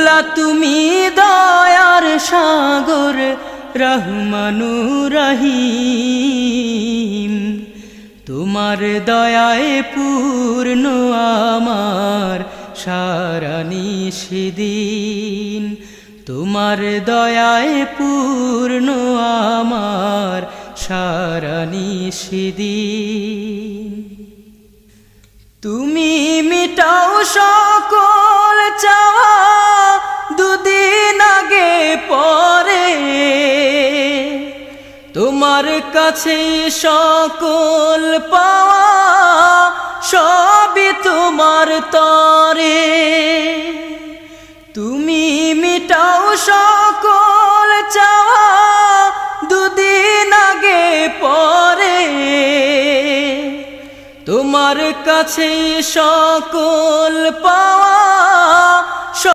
মৌলা তুমি দয়ার সাগর রহমানুর রহিম, তোমার দয়ায় পূর্ণ আমার সারা নিশিদিন, তোমার দয়ায় পূর্ণ আমার সারা নিশিদিন। তুমি মিটাও সকল চাওয়া দুদিন আগে পরে, তোমার কাছে সকল পাওয়া সবই তোমার তরে। তুমি মিটাও সকল চাওয়া দুদিন আগে পরে, তোমার কাছে সকল পাওয়া